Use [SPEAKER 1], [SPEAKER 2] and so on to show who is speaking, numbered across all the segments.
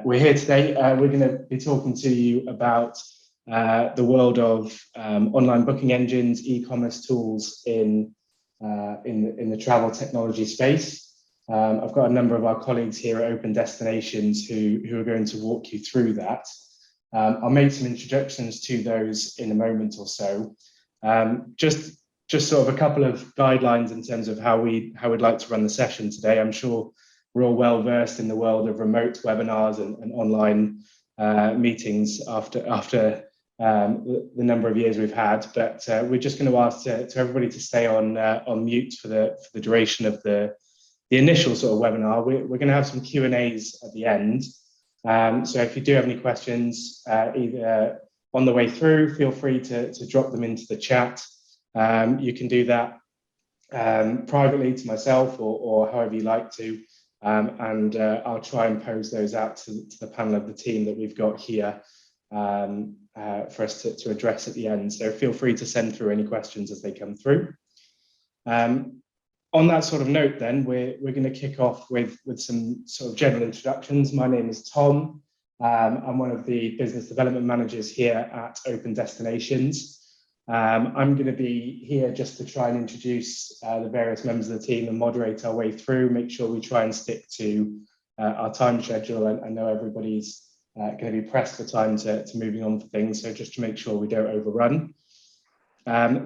[SPEAKER 1] We're here today. We're going to be talking to you about the world of online booking engines, e-commerce tools in the travel technology space. I've got a number of our colleagues here at Open Destinations who are going to walk you through that. I'll make some introductions to those in a moment or so. Just sort of a couple of guidelines in terms of how we'd like to run the session today. I'm sure we're all well versed in the world of remote webinars and online meetings after the number of years we've had. But we're just going to ask to everybody to stay on mute for the duration of the initial sort of webinar. We're going to have some Q&As at the end. So if you do have any questions, either on the way through, feel free to drop them into the chat. You can do that privately to myself or however you like to. And I'll try and pose those out to the panel of the team that we've got here for us to address at the end. So feel free to send through any questions as they come through. On that sort of note then, we're going to kick off with some sort of general introductions. My name is Tom. I'm one of the business development managers here at Open Destinations. I'm going to be here just to try and introduce the various members of the team and moderate our way through, make sure we try and stick to our time schedule. I know everybody's going to be pressed for time to moving on for things, so just to make sure we don't overrun.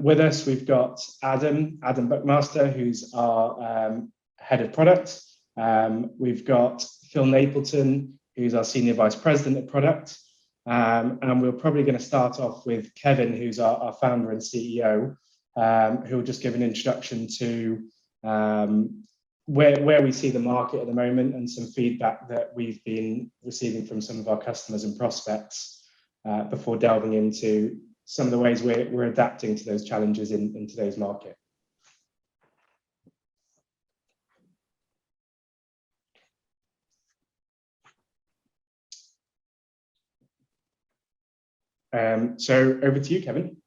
[SPEAKER 1] With us, we've got Adam Buckmaster, who's our head of product. We've got Phil Napleton, who's our senior vice president of product. And we're probably going to start off with Kevin, who's our founder and CEO, who will just give an introduction to where we see the market at the moment and some feedback that we've been receiving from some of our customers and prospects before delving into some of the ways we're adapting to those challenges in today's market. So over to you, Kevin.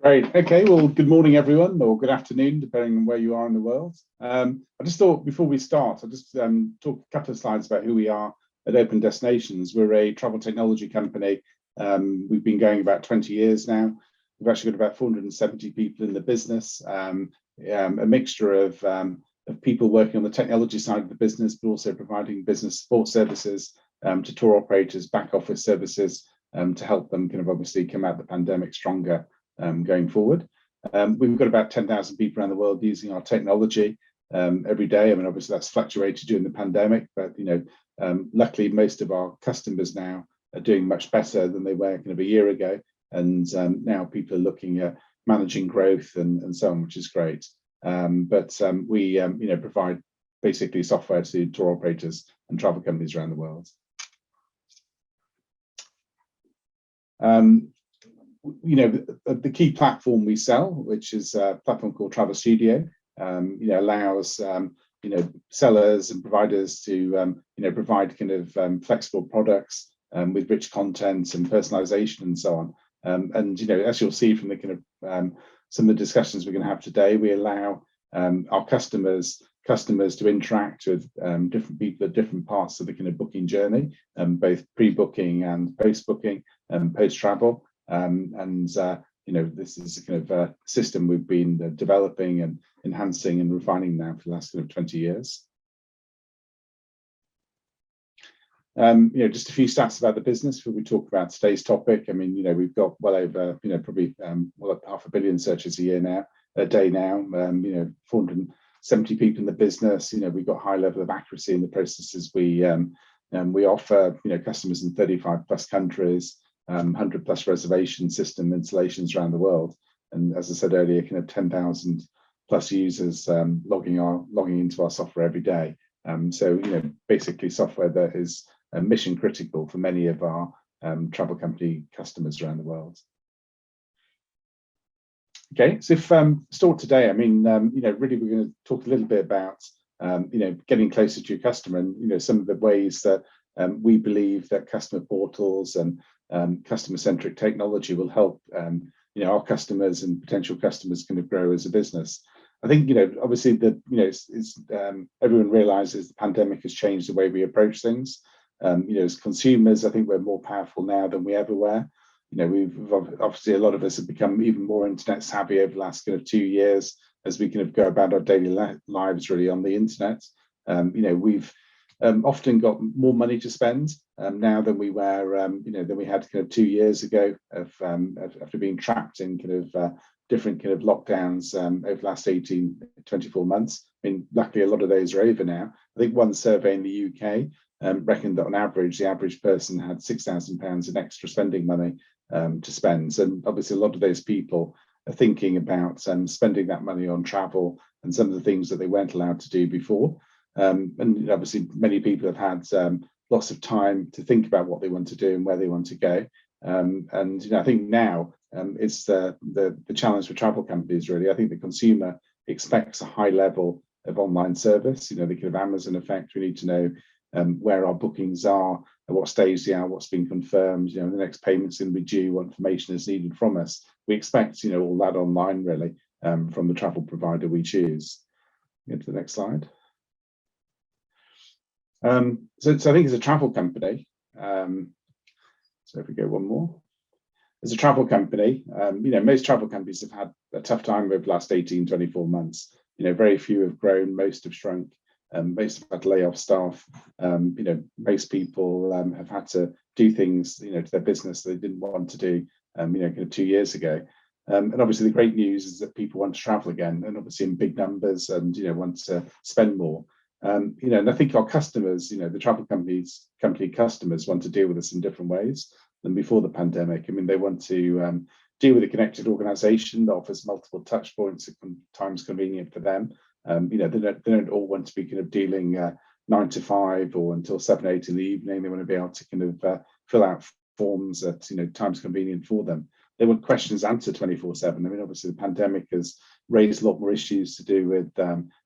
[SPEAKER 2] Great. Okay. Well, good morning, everyone, or good afternoon, depending on where you are in the world. I just thought before we start, I'll just talk a couple of slides about who we are at Open Destinations. We're a travel technology company. We've been going about 20 years now. We've actually got about 470 people in the business, a mixture of people working on the technology side of the business, but also providing business support services to tour operators, back office services, to help them kind of obviously come out of the pandemic stronger going forward. We've got about 10,000 people around the world using our technology every day. I mean, obviously that's fluctuated during the pandemic, but luckily most of our customers now are doing much better than they were kind of a year ago. And now people are looking at managing growth and so on, which is great. But we provide basically software to tour operators and travel companies around the world. The key platform we sell, which is a platform called Travel Studio, allows sellers and providers to provide kind of flexible products with rich content and personalization and so on. And as you'll see from the kind of some of the discussions we're going to have today, we allow our customers to interact with different people at different parts of the kind of booking journey, both pre-booking and post-booking and post-travel. This is a kind of a system we've been developing and enhancing and refining now for the last kind of 20 years. Just a few stats about the business before we talk about today's topic. I mean, we've got well over, probably well up 500 million searches a day now, 470 people in the business. We've got high level of accuracy in the processes we offer, customers in 35 plus countries, 100 plus reservation system installations around the world. And as I said earlier, kind of 10,000 plus users logging into our software every day. So basically software that is mission critical for many of our travel company customers around the world. Okay, so if start today, I mean, really we're going to talk a little bit about, getting closer to your customer and, some of the ways that we believe that customer portals and customer-centric technology will help, our customers and potential customers kind of grow as a business. I think, obviously everyone realizes the pandemic has changed the way we approach things. As consumers, I think we're more powerful now than we ever were. We've obviously, a lot of us have become even more internet savvy over the last kind of 2 years as we kind of go about our daily lives really on the internet. We've often got more money to spend now than we were, than we had kind of 2 years ago after being trapped in kind of different kind of lockdowns over the last 18, 24 months. I mean, luckily, a lot of those are over now. I think one survey in the UK reckoned that on average, the average person had £6,000 in extra spending money to spend. And obviously, a lot of those people are thinking about spending that money on travel and some of the things that they weren't allowed to do before. And obviously, many people have had lots of time to think about what they want to do and where they want to go. And I think now it's the challenge for travel companies, really. I think the consumer expects a high level of online service. The kind of Amazon effect. We need to know where our bookings are, at what stage they are, what's been confirmed, the next payment's going to be due, what information is needed from us. We expect, all that online, really, from the travel provider we choose. Go to the next slide. So I think as a travel company, so if we go one more, as a travel company, most travel companies have had a tough time over the last 18, 24 months. Very few have grown, most have shrunk, most have had to lay off staff. Most people have had to do things, to their business they didn't want to do, kind of 2 years ago. And obviously the great news is that people want to travel again, and obviously in big numbers, and want to spend more. And I think our customers, the travel company customers want to deal with us in different ways than before the pandemic. I mean, they want to deal with a connected organisation that offers multiple touch points at times convenient for them. They don't all want to be kind of dealing 9 to 5 or until 7, 8 in the evening. They want to be able to kind of fill out forms at times convenient for them. They want questions answered 24/7. I mean, obviously the pandemic has raised a lot more issues to do with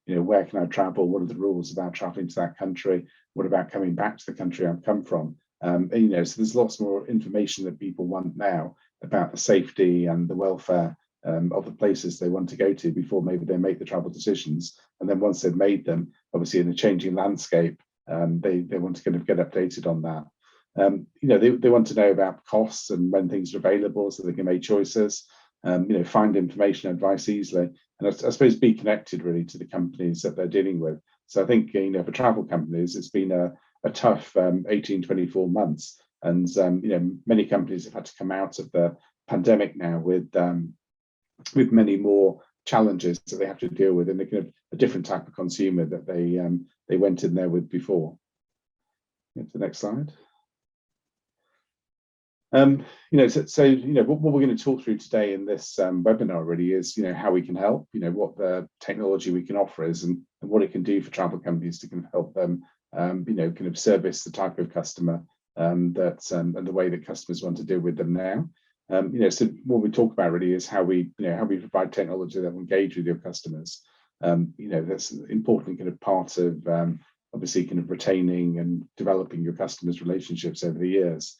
[SPEAKER 2] where can I travel? What are the rules about traveling to that country? What about coming back to the country I've come from? So there's lots more information that people want now about the safety and the welfare of the places they want to go to before maybe they make the travel decisions. And then once they've made them, obviously in a changing landscape, they want to kind of get updated on that. They want to know about costs and when things are available so they can make choices, find information, advice easily, and I suppose be connected really to the companies that they're dealing with. So I think, for travel companies, it's been a tough 18, 24 months. And, many companies have had to come out of the pandemic now with many more challenges that they have to deal with, and a kind of a different type of consumer that they went in there with before. Get to the next slide. What we're going to talk through today in this webinar really is, how we can help, what the technology we can offer is, and what it can do for travel companies to kind of help them, kind of service the type of customer and the way that customers want to deal with them now. So what we talk about really is how we provide technology that will engage with your customers. That's an important kind of part of obviously kind of retaining and developing your customers' relationships over the years.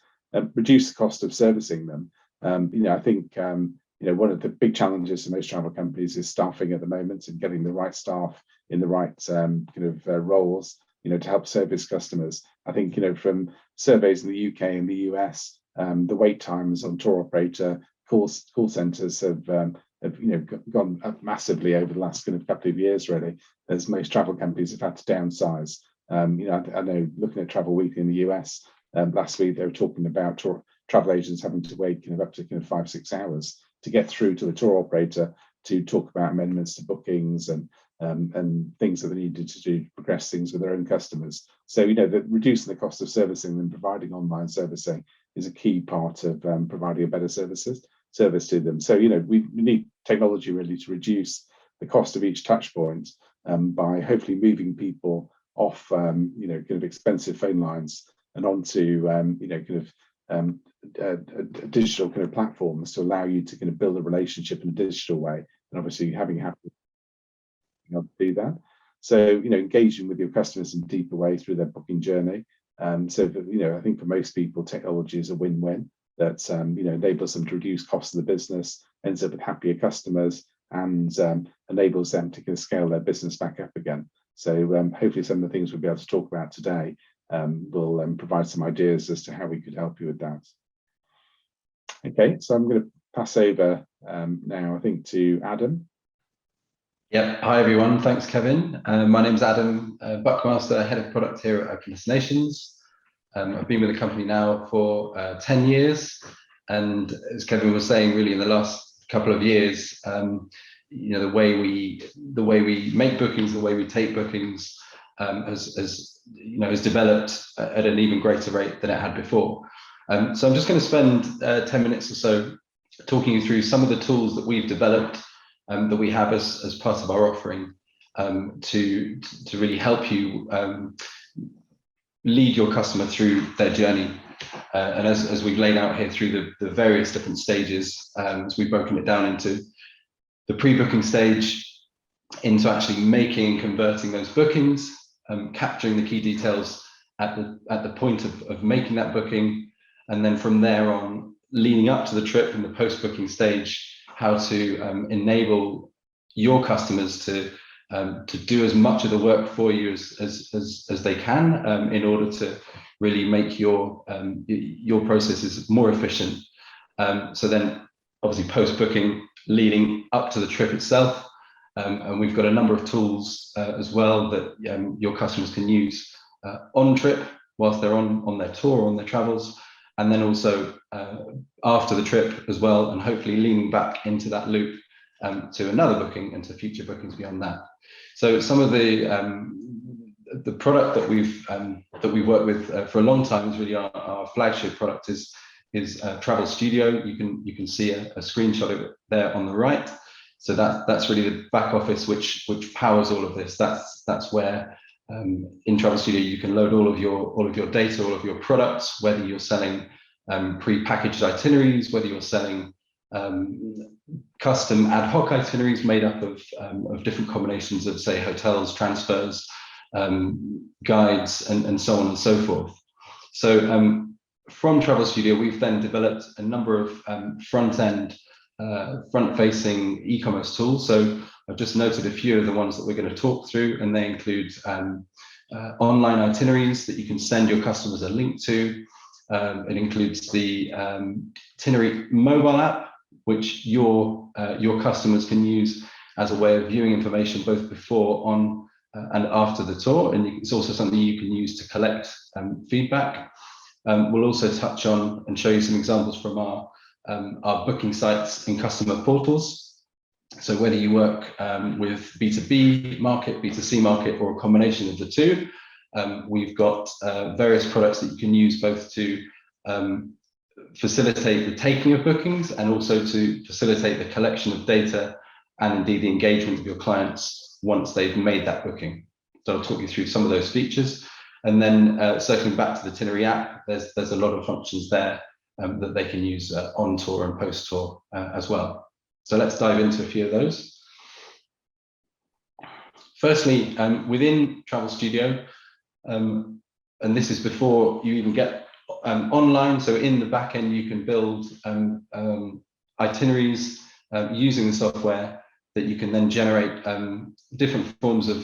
[SPEAKER 2] Reduce the cost of servicing them. I think one of the big challenges for most travel companies is staffing at the moment and getting the right staff in the right kind of roles, to help service customers. I think from surveys in the UK and the US, the wait times on tour operator call centres have gone up massively over the last kind of couple of years, really, as most travel companies have had to downsize. I know looking at Travel Weekly in the US. Last week, they were talking about travel agents having to wait up to 5-6 hours to get through to the tour operator to talk about amendments to bookings and things that they needed to do to progress things with their own customers. So, reducing the cost of servicing and providing online servicing is a key part of providing a better service to them. So, we need technology really to reduce the cost of each touch point by hopefully moving people off, kind of expensive phone lines and onto digital kind of platforms to allow you to kind of build a relationship in a digital way, and obviously having happy to do that. So engaging with your customers in a deeper way through their booking journey. So that, I think for most people, technology is a win-win that enables them to reduce costs of the business, ends up with happier customers, and enables them to kind of scale their business back up again. So hopefully some of the things we'll be able to talk about today will provide some ideas as to how we could help you with that. Okay, so I'm going to pass over now, I think, to Adam.
[SPEAKER 3] Yep. Hi, everyone. Thanks, Kevin. My name's Adam Buckmaster, Head of Product here at Open Destinations. I've been with the company now for 10 years. And as Kevin was saying, really in the last couple of years, the way we make bookings, the way we take bookings has developed at an even greater rate than it had before. So I'm just going to spend 10 minutes or so talking you through some of the tools that we've developed that we have as part of our offering to really help you lead your customer through their journey. And as we've laid out here through the various different stages, as we've broken it down into the pre-booking stage, into actually making and converting those bookings, capturing the key details at the point of making that booking, and then from there on, leading up to the trip in the post-booking stage, how to enable your customers to do as much of the work for you as they can in order to really make your processes more efficient. So then, obviously, post-booking, leading up to the trip itself, and we've got a number of tools as well that your customers can use on trip whilst they're on their tour, on their travels, and then also after the trip as well, and hopefully leaning back into that loop to another booking and to future bookings beyond that. So some of the product that we've worked with for a long time is really our flagship product is Travel Studio. You can see a screenshot of it there on the right. So that's really the back office which powers all of this. That's where in Travel Studio you can load all of your data, all of your products, whether you're selling pre-packaged itineraries, whether you're selling custom ad hoc itineraries made up of different combinations of, say, hotels, transfers, guides, and so on and so forth. So from Travel Studio, we've then developed a number of front-facing e-commerce tools. So I've just noted a few of the ones that we're going to talk through, and they include online itineraries that you can send your customers a link to. It includes the itinerary mobile app, which your customers can use as a way of viewing information both before, on, and after the tour. And it's also something you can use to collect feedback. We'll also touch on and show you some examples from our booking sites and customer portals. So whether you work with B2B market, B2C market, or a combination of the two, we've got various products that you can use both to facilitate the taking of bookings and also to facilitate the collection of data and indeed the engagement of your clients once they've made that booking. So I'll talk you through some of those features. And then circling back to the itinerary app, there's a lot of functions there that they can use on tour and post tour as well. So let's dive into a few of those. Firstly, within Travel Studio, and this is before you even get online, so in the back end you can build itineraries using the software that you can then generate different forms of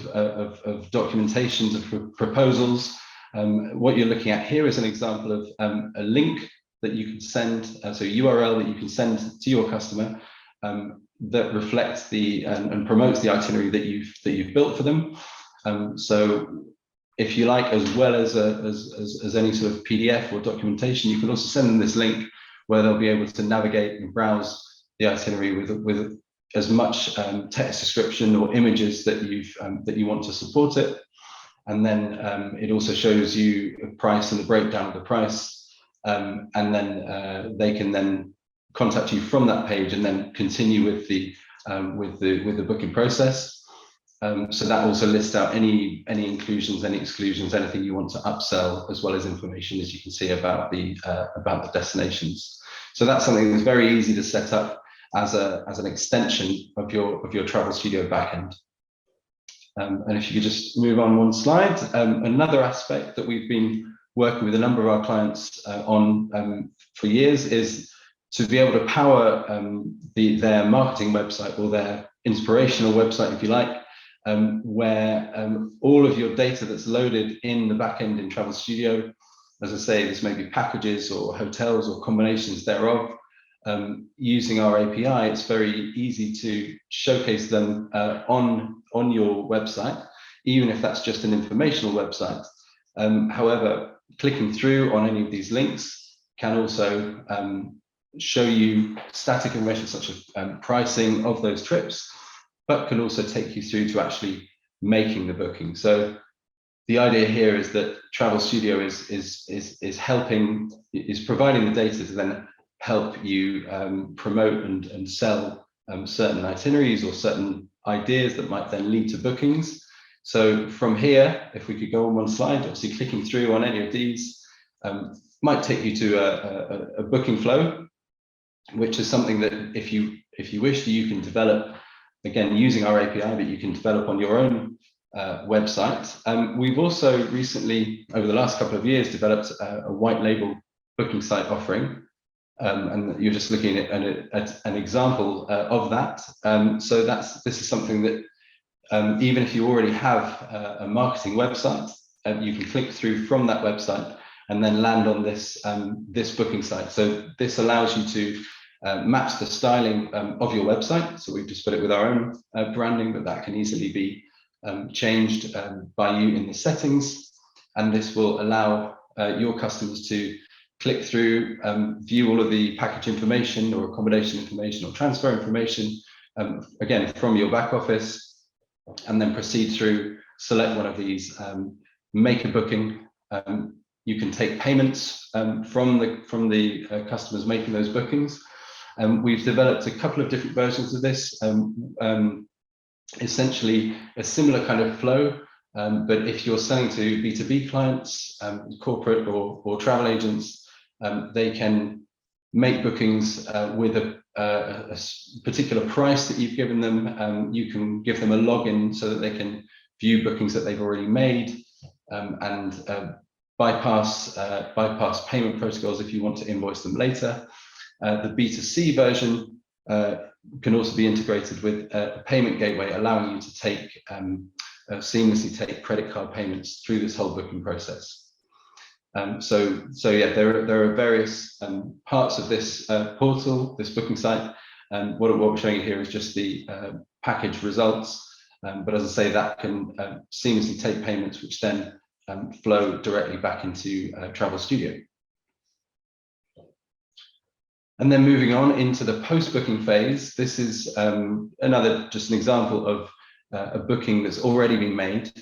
[SPEAKER 3] documentations, of proposals. What you're looking at here is an example of a link that you can send, so a URL that you can send to your customer that reflects and promotes the itinerary that you've built for them. So if you like, as well as any sort of PDF or documentation, you can also send them this link where they'll be able to navigate and browse the itinerary with as much text description or images that you want to support it. And then it also shows you a price and the breakdown of the price. And then they can then contact you from that page and then continue with the booking process. So that also lists out any inclusions, any exclusions, anything you want to upsell, as well as information, as you can see, about the destinations. So that's something that's very easy to set up as an extension of your Travel Studio backend. And if you could just move on one slide, another aspect that we've been working with a number of our clients on for years is to be able to power their marketing website, or their inspirational website, if you like, where all of your data that's loaded in the backend in Travel Studio, as I say, this may be packages or hotels or combinations thereof. Using our API, it's very easy to showcase them on your website, even if that's just an informational website. However, clicking through on any of these links can also show you static information such as pricing of those trips, but can also take you through to actually making the booking. So the idea here is that Travel Studio is providing the data to then help you promote and sell certain itineraries or certain ideas that might then lead to bookings. So from here, if we could go on one slide, obviously clicking through on any of these might take you to a booking flow, which is something that if you wish, you can develop, again, using our API, that you can develop on your own website. We've also recently, over the last couple of years, developed a white label booking site offering. And you're just looking at an example of that. So this is something that even if you already have a marketing website, you can click through from that website and then land on this booking site. So this allows you to match the styling of your website. So we've just put it with our own branding, but that can easily be changed by you in the settings. And this will allow your customers to click through, view all of the package information or accommodation information or transfer information, again, from your back office, and then proceed through, select one of these, make a booking. You can take payments from the customers making those bookings. We've developed a couple of different versions of this, essentially a similar kind of flow, but if you're selling to B2B clients, corporate or travel agents, they can make bookings with a particular price that you've given them. You can give them a login so that they can view bookings that they've already made, and bypass payment protocols if you want to invoice them later. The B2C version can also be integrated with a payment gateway, allowing you to seamlessly take credit card payments through this whole booking process. So yeah, there are various parts of this portal, this booking site. What we're showing you here is just the package results, but as I say, that can seamlessly take payments, which then flow directly back into Travel Studio. And then moving on into the post-booking phase, this is just an example of a booking that's already been made.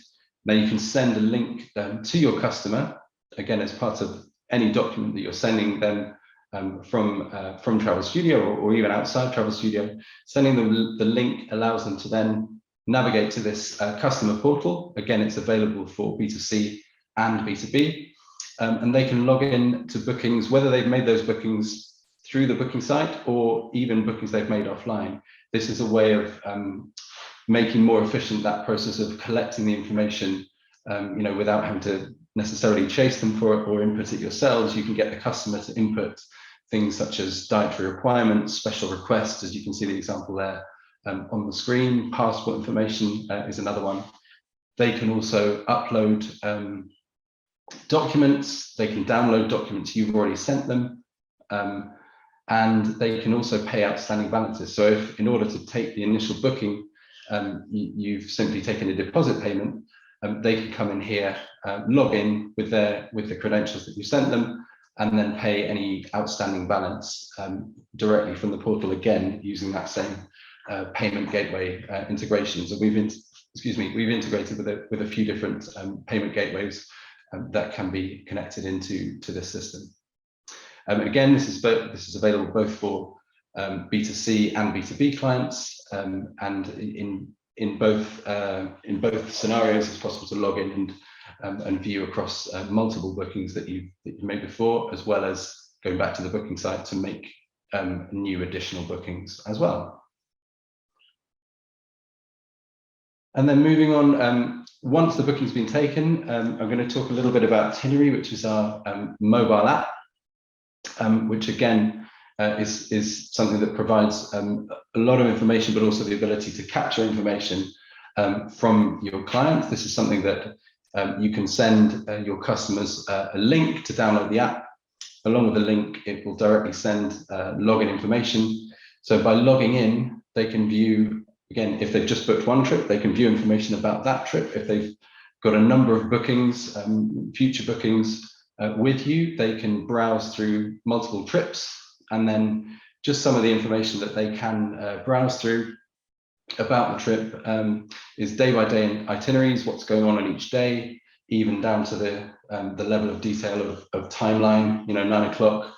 [SPEAKER 3] Now you can send a link to your customer, again, as part of any document that you're sending them from Travel Studio or even outside Travel Studio. Sending them the link allows them to then navigate to this customer portal. Again, it's available for B2C and B2B, and they can log in to bookings, whether they've made those bookings through the booking site or even bookings they've made offline. This is a way of making more efficient that process of collecting the information, without having to necessarily chase them for it or input it yourselves. You can get the customer to input things such as dietary requirements, special requests, as you can see the example there on the screen. Passport information is another one. They can also upload documents. They can download documents you've already sent them. And they can also pay outstanding balances. So if in order to take the initial booking, you've simply taken a deposit payment, they can come in here, log in with the credentials that you sent them, and then pay any outstanding balance directly from the portal, again using that same payment gateway integration. So we've integrated with a few different payment gateways that can be connected into this system. Again, this is available both for B2C and B2B clients, and in both scenarios, it's possible to log in and view across multiple bookings that you made before, as well as going back to the booking site to make new additional bookings as well. And then moving on, once the booking's been taken, I'm going to talk a little bit about Itinerary, which is our mobile app, which again is something that provides a lot of information, but also the ability to capture information from your clients. This is something that you can send your customers a link to download the app. Along with the link, it will directly send login information. So by logging in, they can view, again, if they've just booked one trip, they can view information about that trip. If they've got a number of bookings, future bookings with you, they can browse through multiple trips, and then just some of the information that they can browse through about the trip is day-by-day itineraries, what's going on each day, even down to the level of detail of timeline. 9 o'clock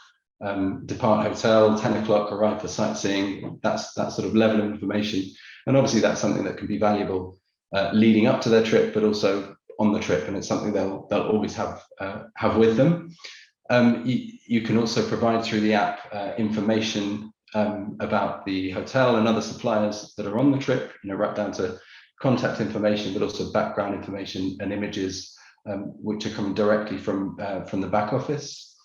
[SPEAKER 3] depart hotel, 10 o'clock arrive for sightseeing. That's that sort of level of information, and obviously that's something that can be valuable leading up to their trip, but also on the trip, and it's something they'll always have with them. You can also provide through the app information about the hotel and other suppliers that are on the trip, right down to contact information, but also background information and images, which are coming directly from the back office.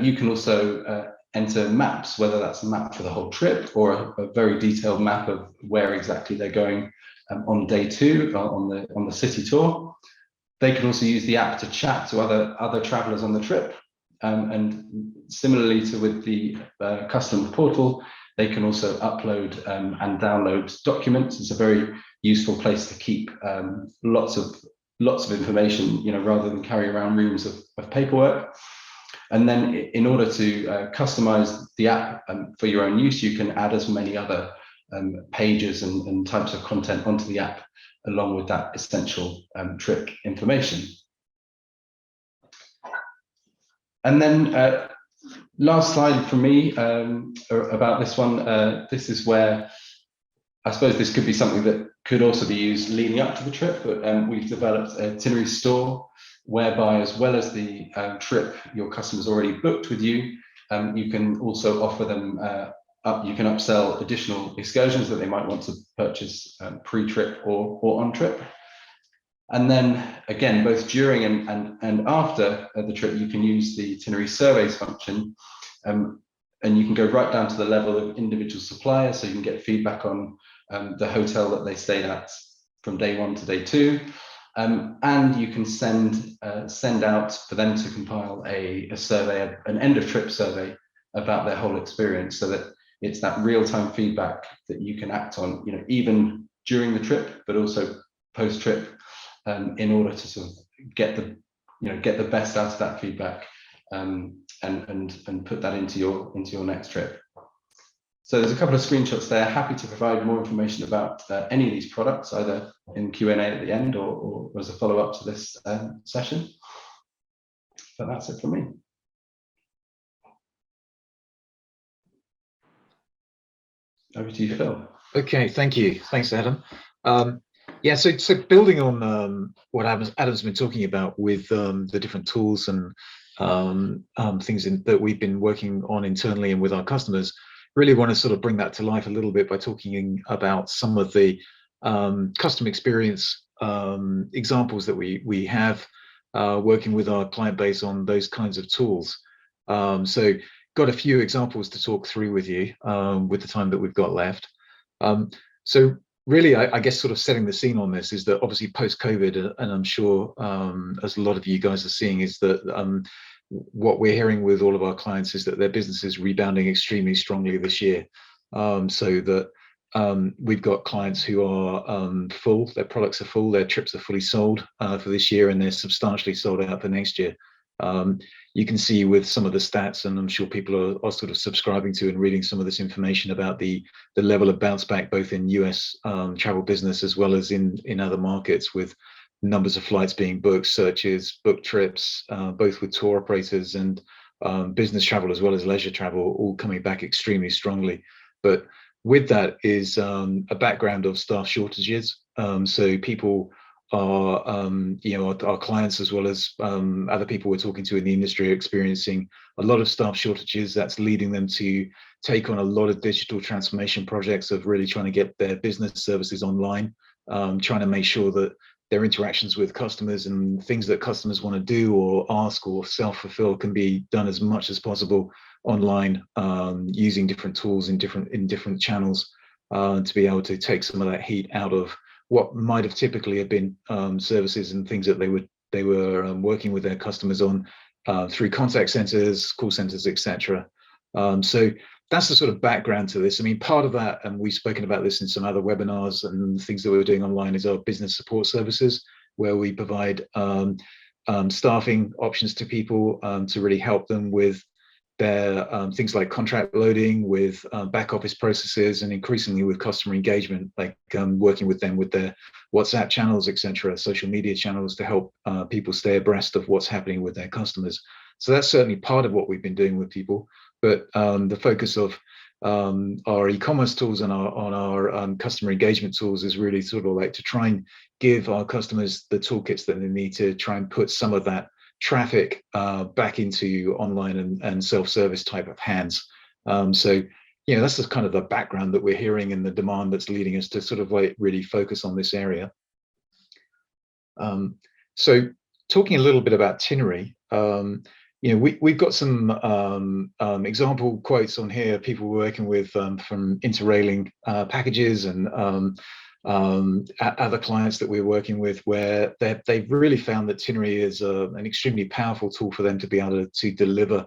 [SPEAKER 3] You can also enter maps, whether that's a map for the whole trip or a very detailed map of where exactly they're going on day 2 on the city tour. They can also use the app to chat to other travelers on the trip. And similarly to with the custom portal, they can also upload and download documents. It's a very useful place to keep lots of information, rather than carry around reams of paperwork. And then in order to customize the app for your own use, you can add as many other pages and types of content onto the app, along with that essential trip information. And then last slide from me about this one. This is where I suppose this could be something that could also be used leading up to the trip, but we've developed an itinerary store whereby, as well as the trip your customers already booked with you, you can also offer them you can upsell additional excursions that they might want to purchase pre-trip or on trip. And then again, both during and after the trip, you can use the itinerary surveys function, and you can go right down to the level of individual suppliers, so you can get feedback on the hotel that they stayed at from day 1 to day 2, and you can send out for them to compile a survey, an end of trip survey about their whole experience, so that it's that real-time feedback that you can act on, even during the trip, but also post-trip, in order to sort of get the best out of that feedback, and put that into your next trip. So there's a couple of screenshots there. Happy to provide more information about any of these products, either in Q&A at the end or as a follow-up to this session. But that's it from me. Over to you, Phil.
[SPEAKER 4] Okay, thank you. Thanks, Adam. Yeah, so building on what Adam's been talking about with the different tools and things that we've been working on internally and with our customers, really want to sort of bring that to life a little bit by talking about some of the custom experience examples that we have working with our client base on those kinds of tools. So got a few examples to talk through with you with the time that we've got left. So really, I guess sort of setting the scene on this is that obviously post-COVID, and I'm sure as a lot of you guys are seeing, is that what we're hearing with all of our clients is that their business is rebounding extremely strongly this year. So that we've got clients who are full, their products are full, their trips are fully sold for this year, and they're substantially sold out for next year. You can see with some of the stats, and I'm sure people are sort of subscribing to and reading some of this information about the level of bounce back, both in US travel business as well as in other markets, with numbers of flights being booked, searches, booked trips, both with tour operators and business travel as well as leisure travel, all coming back extremely strongly. But with that is a background of staff shortages. So people are, our clients as well as other people we're talking to in the industry are experiencing a lot of staff shortages. That's leading them to take on a lot of digital transformation projects of really trying to get their business services online, trying to make sure that their interactions with customers and things that customers want to do or ask or self-fulfill can be done as much as possible online, using different tools in different channels to be able to take some of that heat out of what might have typically have been services and things that they were working with their customers on through contact centers, call centers, etc. So that's the sort of background to this. I mean, part of that, and we've spoken about this in some other webinars and things that we were doing online, is our business support services, where we provide staffing options to people to really help them with their things like contract loading, with back office processes, and increasingly with customer engagement, like working with them with their WhatsApp channels, etc., social media channels, to help people stay abreast of what's happening with their customers. So that's certainly part of what we've been doing with people. But the focus of our e-commerce tools and our customer engagement tools is really sort of like to try and give our customers the toolkits that they need to try and put some of that traffic back into online and self-service type of hands. So, you know, that's just kind of the background that we're hearing and the demand that's leading us to sort of like really focus on this area. So talking a little bit about Tinnery, you know, we've got some example quotes on here, people working with from interrailing packages and other clients that we're working with, where they've really found that Tinnery is an extremely powerful tool for them to be able to deliver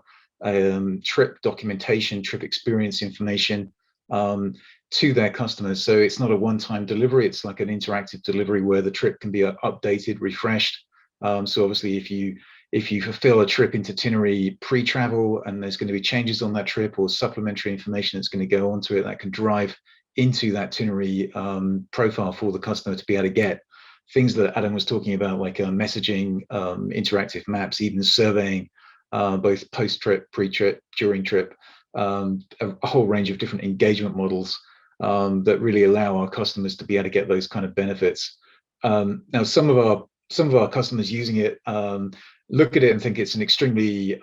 [SPEAKER 4] trip documentation, trip experience information to their customers. So it's not a one-time delivery, it's like an interactive delivery where the trip can be updated, refreshed. So obviously if you fulfill a trip into Tinnery pre-travel and there's going to be changes on that trip or supplementary information that's going to go onto it, that can drive into that Tinnery profile for the customer to be able to get things that Adam was talking about, like messaging, interactive maps, even surveying, both post-trip, pre-trip, during trip, a whole range of different engagement models that really allow our customers to be able to get those kind of benefits. Now, some of our customers using it look at it and think it's an extremely,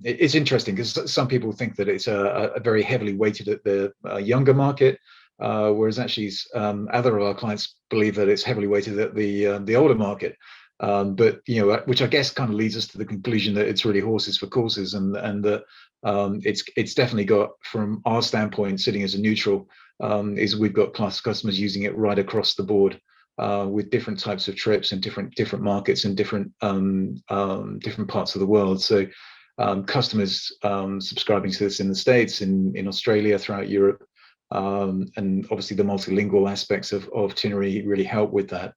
[SPEAKER 4] it's interesting because some people think that it's a very heavily weighted at the younger market, whereas actually other of our clients believe that it's heavily weighted at the older market. But you know, which I guess kind of leads us to the conclusion that it's really horses for courses, and that it's definitely got, from our standpoint, sitting as a neutral, is we've got customers using it right across the board. With different types of trips and different markets and different parts of the world. So customers subscribing to this in the States, in Australia, throughout Europe, and obviously the multilingual aspects of Tinnery really help with that.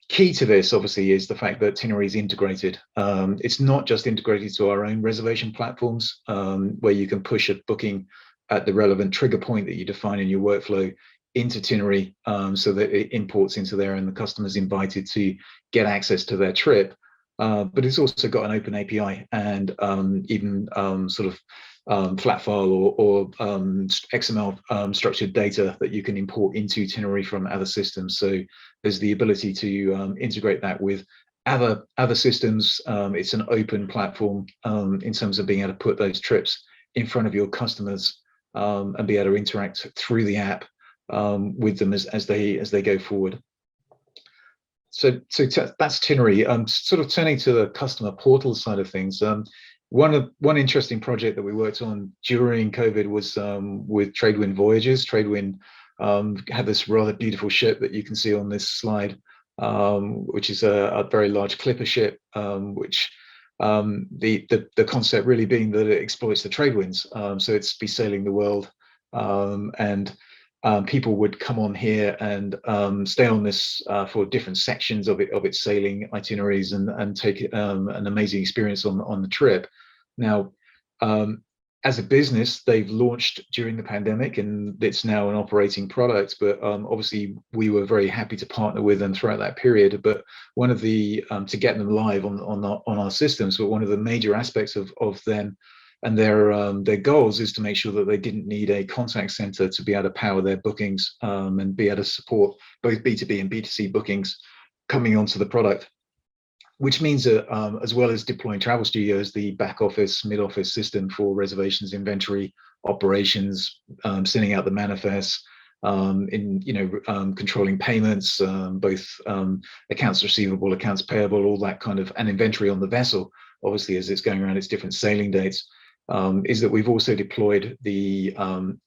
[SPEAKER 4] Key to this, obviously, is the fact that Tinnery is integrated. It's not just integrated to our own reservation platforms, where you can push a booking at the relevant trigger point that you define in your workflow into Tinnery, so that it imports into there and the customer's invited to get access to their trip. But it's also got an open API and even sort of flat file or XML structured data that you can import into Tinnery from other systems. So there's the ability to integrate that with other systems. It's an open platform in terms of being able to put those trips in front of your customers and be able to interact through the app with them as they go forward. So that's Tinnery. Sort of turning to the customer portal side of things. One interesting project that we worked on during COVID was with Tradewind Voyages. Tradewind had this rather beautiful ship that you can see on this slide, which is a very large clipper ship, which the concept really being that it exploits the trade winds. So it's be sailing the world, and people would come on here and stay on this for different sections of its sailing itineraries and take an amazing experience on the trip. Now, as a business, they've launched during the pandemic and it's now an operating product, but obviously we were very happy to partner with them throughout that period. But one of the to get them live on our systems, but one of the major aspects of them and their goals is to make sure that they didn't need a contact center to be able to power their bookings and be able to support both B2B and B2C bookings coming onto the product, which means that as well as deploying Travel Studio as the back office, mid office system for reservations, inventory, operations, sending out the manifests, controlling payments, both accounts receivable, accounts payable, all that kind of, and inventory on the vessel, obviously as it's going around its different sailing dates, is that we've also deployed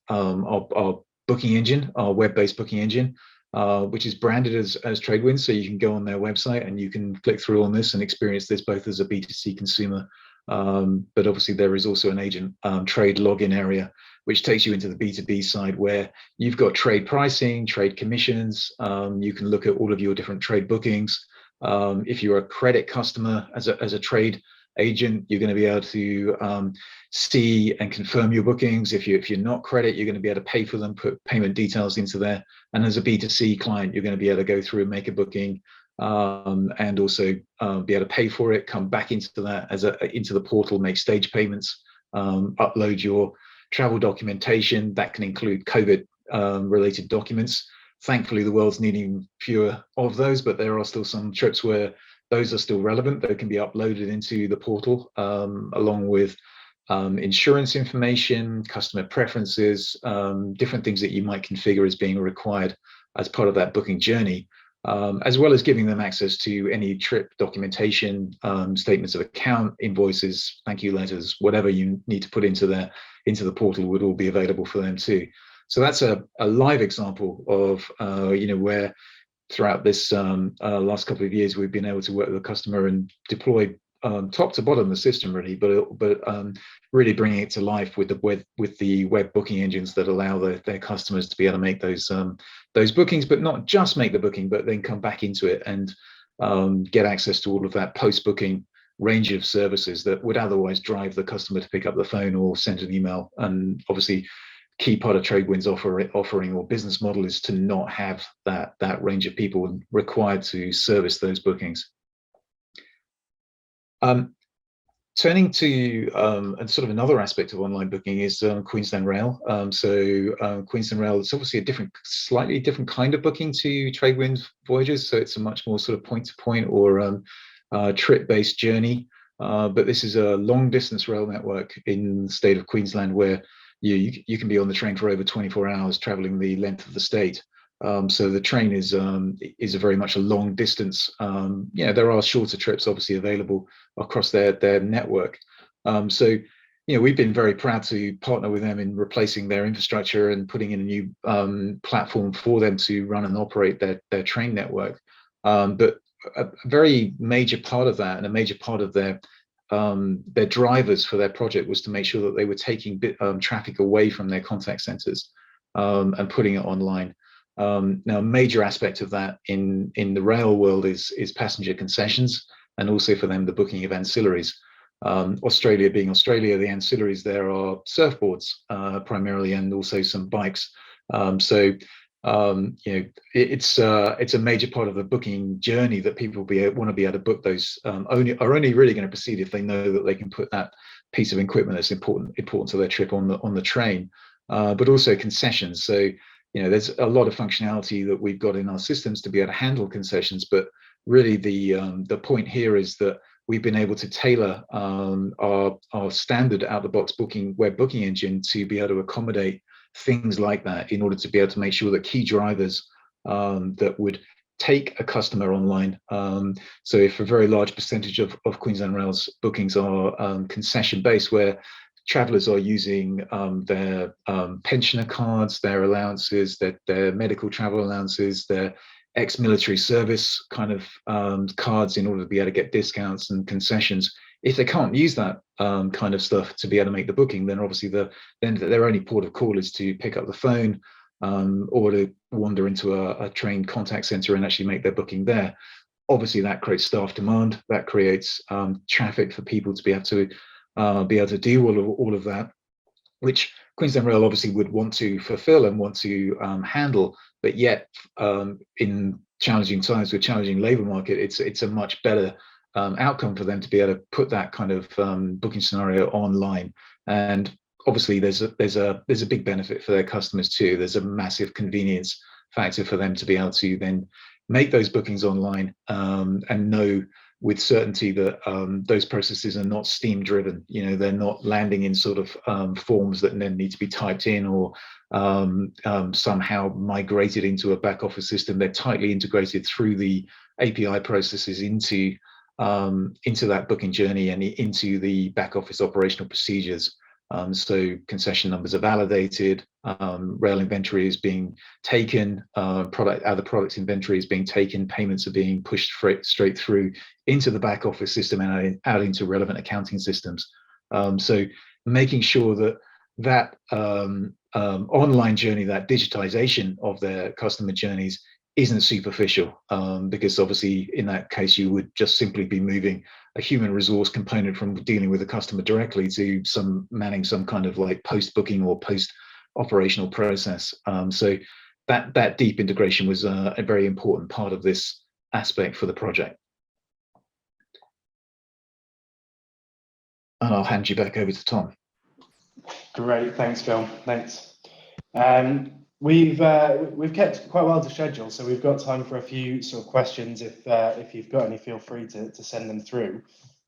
[SPEAKER 4] our booking engine, our web-based booking engine, which is branded as TradeWinds. So you can go on their website and you can click through on this and experience this both as a B2C consumer. But obviously there is also an agent trade login area, which takes you into the B2B side where you've got trade pricing, trade commissions. You can look at all of your different trade bookings. If you're a credit customer as a trade agent, you're going to be able to see and confirm your bookings. If you're not credit, you're going to be able to pay for them, put payment details into there. And as a B2C client, you're going to be able to go through and make a booking, and also be able to pay for it, come back into that into the portal, make stage payments, upload your travel documentation. That can include COVID related documents. Thankfully, the world's needing fewer of those, but there are still some trips where those are still relevant. They can be uploaded into the portal, along with insurance information, customer preferences, different things that you might configure as being required as part of that booking journey, as well as giving them access to any trip documentation, statements of account, invoices, thank you letters, whatever you need to put into the portal would all be available for them too. So that's a live example of where throughout this last couple of years we've been able to work with the customer and deploy top to bottom the system really, but really bringing it to life with the web booking engines that allow their customers to be able to make those bookings, but not just make the booking, but then come back into it and get access to all of that post-booking range of services that would otherwise drive the customer to pick up the phone or send an email. And obviously key part of TradeWinds offering or business model is to not have that range of people required to service those bookings. Turning to and sort of another aspect of online booking is Queensland Rail. Queensland Rail is obviously a slightly different kind of booking to TradeWinds voyages. So it's a much more sort of point-to-point or trip-based journey. But this is a long-distance rail network in the state of Queensland where you can be on the train for over 24 hours traveling the length of the state. So the train is a very much a long distance. There are shorter trips obviously available across their network. We've been very proud to partner with them in replacing their infrastructure and putting in a new platform for them to run and operate their train network. But a very major part of that and a major part of their drivers for their project was to make sure that they were taking traffic away from their contact centers and putting it online. Now, a major aspect of that in the rail world is passenger concessions, and also for them the booking of ancillaries. Australia being Australia, the ancillaries there are surfboards primarily, and also some bikes. It's a major part of the booking journey that people want to be able to book those. Are only really going to proceed if they know that they can put that piece of equipment that's important to their trip on the train. But also concessions. So there's a lot of functionality that we've got in our systems to be able to handle concessions, but really the point here is that we've been able to tailor our standard out-the-box web booking engine to be able to accommodate things like that in order to be able to make sure that key drivers that would take a customer online. So if a very large percentage of Queensland Rail's bookings are concession based, where travelers are using their pensioner cards, their allowances, their medical travel allowances, their ex-military service kind of cards in order to be able to get discounts and concessions. If they can't use that kind of stuff to be able to make the booking, then obviously their only port of call is to pick up the phone or to wander into a train contact center and actually make their booking there. Obviously, that creates staff demand, that creates traffic for people to be able to deal with all of that, which Queensland Rail obviously would want to fulfill and want to handle, but yet in challenging times with challenging labour market, it's a much better outcome for them to be able to put that kind of booking scenario online. And obviously there's a big benefit for their customers too. There's a massive convenience factor for them to be able to then make those bookings online and know with certainty that those processes are not steam driven. They're not landing in sort of forms that then need to be typed in or somehow migrated into a back office system. They're tightly integrated through the API processes into that booking journey and into the back office operational procedures. So concession numbers are validated, rail inventory is being taken, other products inventory is being taken, payments are being pushed straight through into the back office system and out into relevant accounting systems. So making sure that online journey, that digitization of their customer journeys isn't superficial, because obviously in that case you would just simply be moving a human resource component from dealing with the customer directly to manning some kind of like post-booking or post-operational process. So that deep integration was a very important part of this aspect for the project. And I'll hand you back over to Tom.
[SPEAKER 1] Great, thanks, Phil. Thanks. We've kept quite well to schedule, so we've got time for a few sort of questions. If you've got any, feel free to send them through.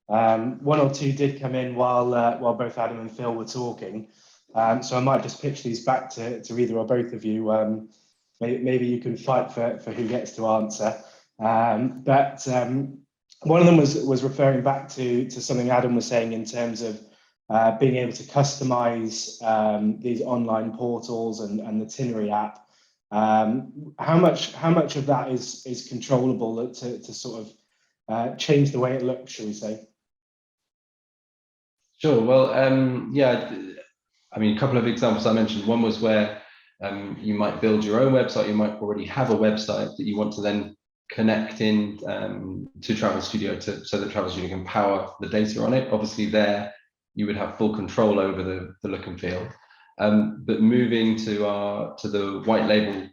[SPEAKER 1] One or two did come in while both Adam and Phil were talking, so I might just pitch these back to either or both of you. Maybe you can fight for who gets to answer. But one of them was referring back to something Adam was saying in terms of being able to customize these online portals and the Tinnery app. How much of that is controllable to sort of change the way it looks, shall we say?
[SPEAKER 3] Sure. Well, yeah. I mean, a couple of examples I mentioned. One was where you might build your own website. You might already have a website that you want to then connect in to Travel Studio so that Travel Studio can power the data on it. Obviously, there you would have full control over the look and feel. But moving to the white label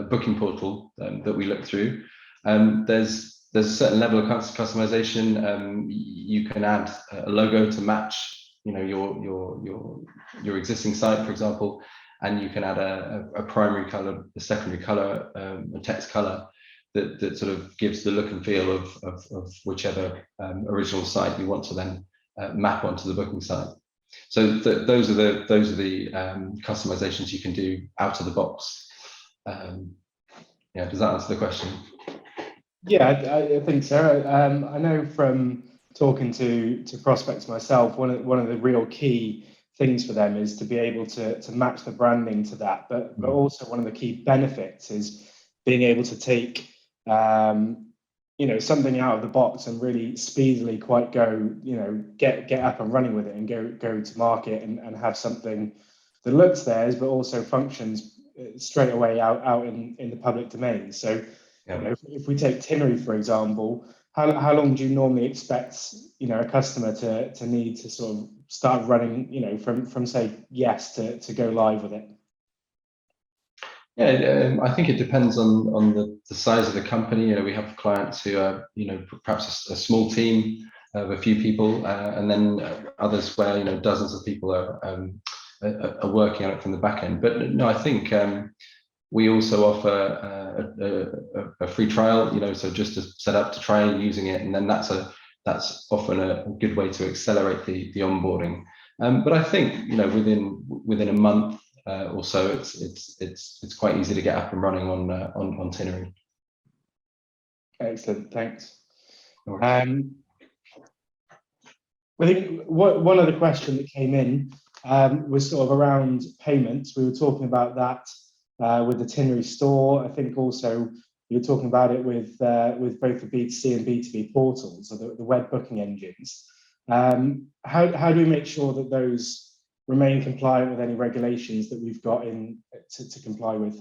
[SPEAKER 3] booking portal that we look through, there's a certain level of customization. You can add a logo to match, your existing site, for example, and you can add a primary color, a secondary color, a text color that sort of gives the look and feel of whichever original site you want to then map onto the booking site. So those are the customizations you can do out of the box. Yeah, does that answer the question?
[SPEAKER 1] Yeah, I think so. I know from talking to prospects myself, one of the real key things for them is to be able to match the branding to that. But also one of the key benefits is being able to take something out of the box and really speedily get up and running with it and go to market and have something that looks theirs but also functions straight away out in the public domain. So if we take Tinnery, for example, how long do you normally expect a customer to need to sort of start running from say yes to go live with it?
[SPEAKER 3] Yeah, I think it depends on the size of the company. We have clients who are, perhaps a small team of a few people, and then others where, dozens of people are working on it from the back end. But no, I think we also offer a free trial, so just to set up to try using it, and then that's often a good way to accelerate the onboarding. But I think, within a month or so, it's quite easy to get up and running on Tinnery.
[SPEAKER 1] Excellent, thanks. I think one other question that came in was sort of around payments. We were talking about that with the Tinnery store. I think also you were talking about it with both the B2C and B2B portals, or the web booking engines. How do we make sure that those remain compliant with any regulations that we've got to comply with?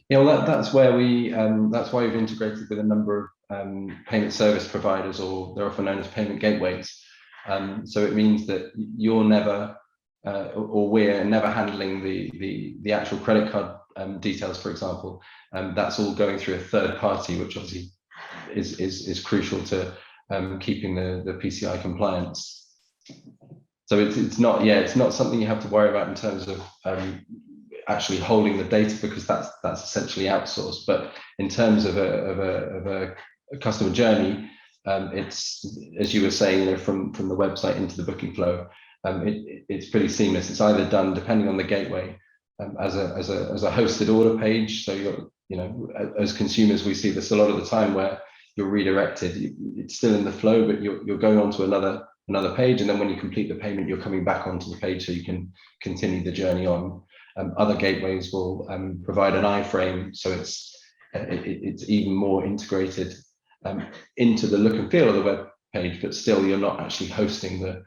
[SPEAKER 3] Yeah, well, that's why we've integrated with a number of payment service providers, or they're often known as payment gateways. So it means that you're never, or we're never handling the actual credit card details, for example. That's all going through a third party, which obviously is crucial to keeping the PCI compliance. So it's not something you have to worry about in terms of actually holding the data, because that's essentially outsourced. But in terms of a customer journey, it's, as you were saying, from the website into the booking flow, it's pretty seamless. It's either done, depending on the gateway, as a hosted order page. So as consumers, we see this a lot of the time where you're redirected. It's still in the flow, but you're going on to another another page, and then when you complete the payment, you're coming back onto the page so you can continue the journey on. Other gateways will provide an iframe, so it's even more integrated into the look and feel of the web page, but still you're not actually hosting the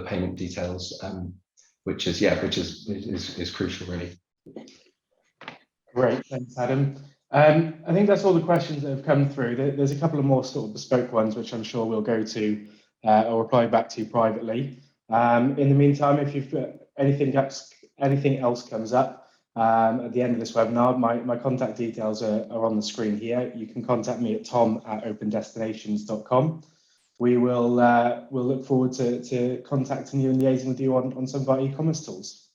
[SPEAKER 3] payment details, which is crucial, really.
[SPEAKER 1] Great, thanks, Adam. I think that's all the questions that have come through. There's a couple of more sort of bespoke ones, which I'm sure we'll go to or reply back to privately. In the meantime, if you've got anything else comes up at the end of this webinar, my contact details are on the screen here. You can contact me at tom@opendestinations.com. We'll look forward to contacting you and liaising with you on some of our e-commerce tools.